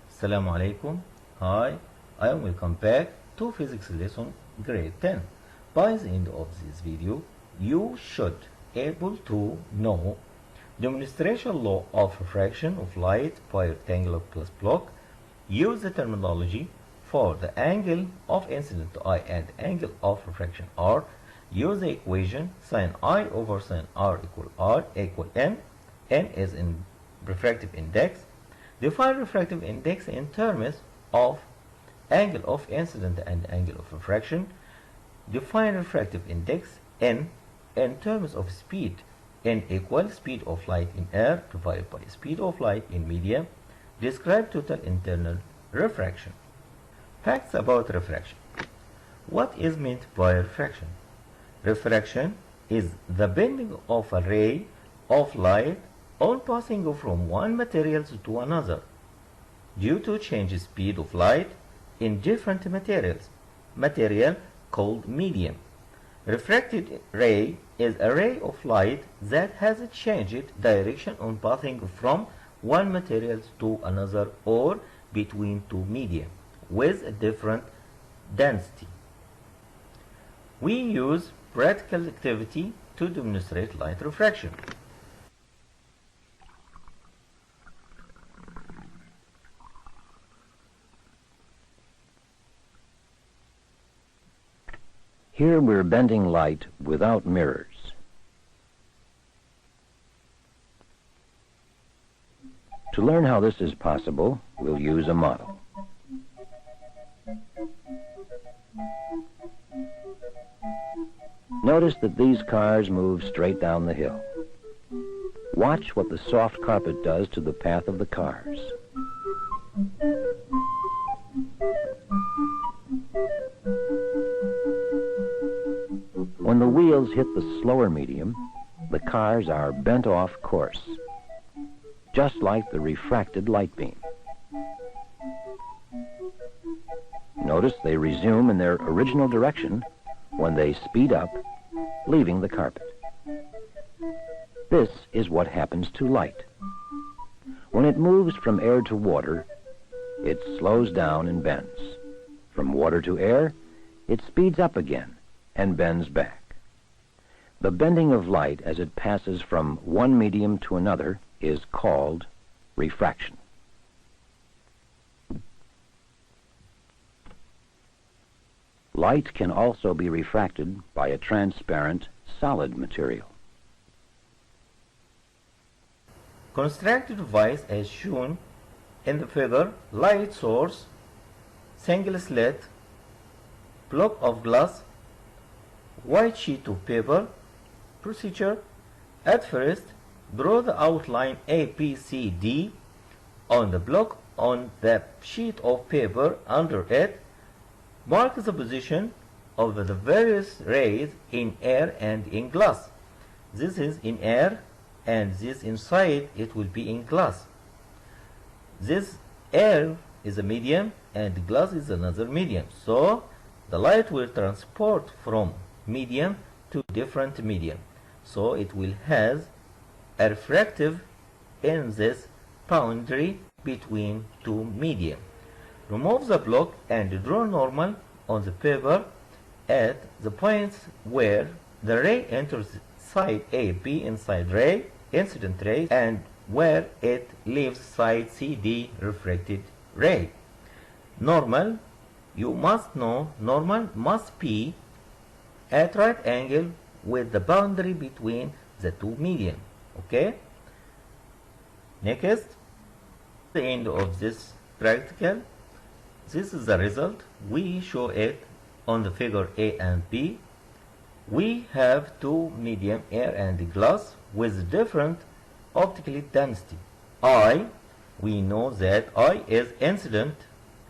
Assalamu alaikum. Hi, I am welcome back to physics lesson grade 10. By the end of this video, you should able to know demonstration law of refraction of light by rectangular plus block. Use the terminology for the angle of incident I and angle of refraction R. Use the equation sin I over sin R equal N. N is in refractive index. Define refractive index in terms of angle of incident and angle of refraction. Define refractive index N in terms of speed. N equals speed of light in air divided by speed of light in medium. Describe total internal refraction. Facts about refraction. What is meant by refraction? Refraction is the bending of a ray of light on passing from one material to another due to change speed of light in different materials. Material called medium. Refracted ray is a ray of light that has changed direction on passing from one material to another or between two media with a different density. We use practical activity to demonstrate light refraction. Here we're bending light without mirrors. To learn how this is possible, we'll use a model. Notice that these cars move straight down the hill. Watch what the soft carpet does to the path of the cars. When the wheels hit the slower medium, the cars are bent off course, just like the refracted light beam. Notice they resume in their original direction when they speed up, leaving the carpet. This is what happens to light. When it moves from air to water, it slows down and bends. From water to air, it speeds up again and bends back. The bending of light as it passes from one medium to another is called refraction. Light can also be refracted by a transparent, solid material. Construct the device as shown in the figure. Light source, single slit, block of glass, white sheet of paper. Procedure: at first, draw the outline A, B, C, D on the block on the sheet of paper under it. Mark the position of the various rays in air and in glass. This is in air and this inside it will be in glass. This air is a medium and glass is another medium. So the light will transport from medium to different medium. So it will have a refractive in this boundary between two medium. Remove the block and draw normal on the paper at the points where the ray enters side A, B inside ray, incident ray, and where it leaves side C, D, refracted ray. Normal, you must know, normal must be at right angle with the boundary between the two medium. Okay? Next, the end of this practical. This is the result. We show it on the figure A and B. We have two medium, air and glass, with different optical density. I, we know that I is incident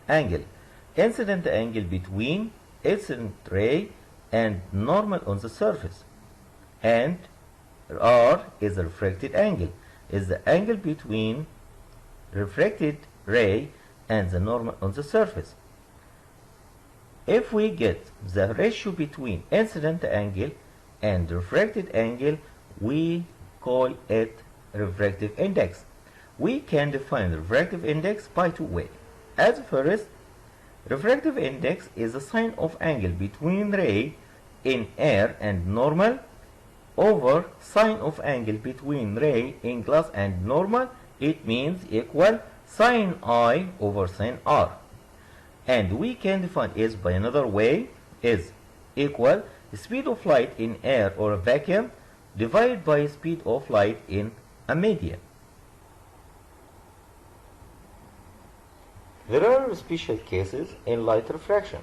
angle. Incident angle between incident ray and normal on the surface. And R is the refracted angle, is the angle between refracted ray and the normal on the surface. If we get the ratio between incident angle and refracted angle, we call it refractive index. We can define the refractive index by two ways. As first, refractive index is the sign of angle between ray in air and normal over sign of angle between ray in glass and normal. It means equal sin I over sin R. And we can define it by another way, is equal speed of light in air or a vacuum divided by speed of light in a medium. There are special cases in light refraction,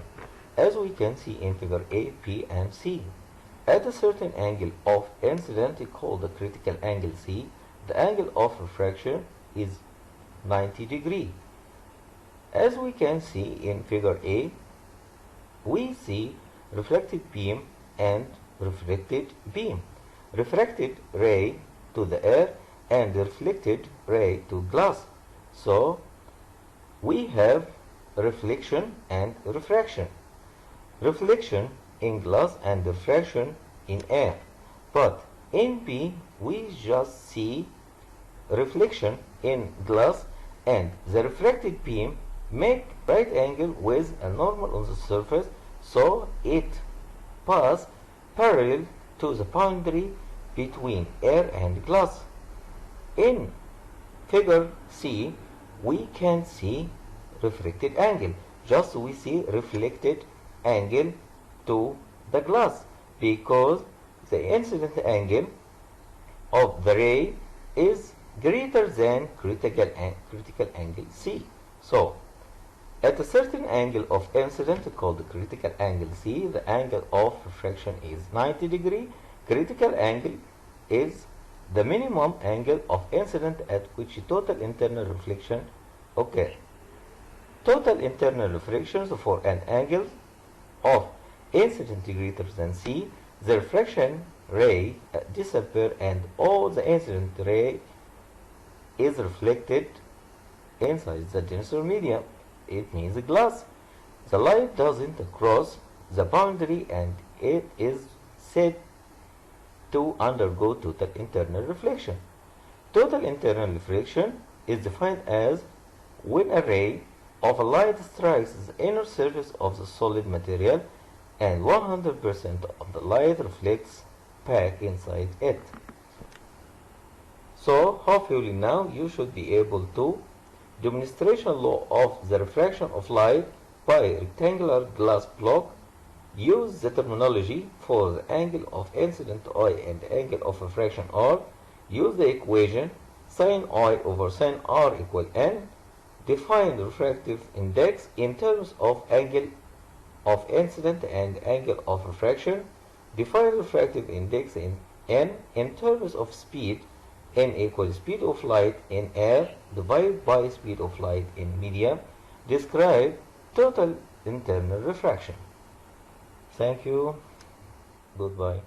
as we can see in figure A, B, and C. At a certain angle of incident called the critical angle C, the angle of refraction is 90 degrees. As we can see in figure A, we see reflected beam and reflected beam, refracted ray to the air and reflected ray to glass. So we have reflection and refraction. Reflection in glass and refraction in air. But in B, we just see reflection in glass and the refracted beam make right angle with a normal on the surface, so it pass parallel to the boundary between air and glass. In figure C, we can see refracted angle. Just we see reflected angle to the glass because the incident angle of the ray is greater than critical angle C. So at a certain angle of incident called the critical angle C, the angle of refraction is 90 degrees. Critical angle is the minimum angle of incident at which total internal reflection occurs. Total internal reflections for an angle of incident greater than C, the refraction ray disappear and all the incident ray is reflected inside the denser medium. It means glass. The light doesn't cross the boundary and it is said to undergo total internal reflection. Total internal reflection is defined as when a ray of light strikes the inner surface of the solid material and 100% of the light reflects back inside it. So hopefully now you should be able to demonstration law of the refraction of light by rectangular glass block. Use the terminology for the angle of incident I and the angle of refraction R. Use the equation sin I over sin R equal N. Define the refractive index in terms of angle of incident and angle of refraction. Define refractive index in N in terms of speed. N equals speed of light in air divided by speed of light in medium. Describe total internal refraction. Thank you. Goodbye.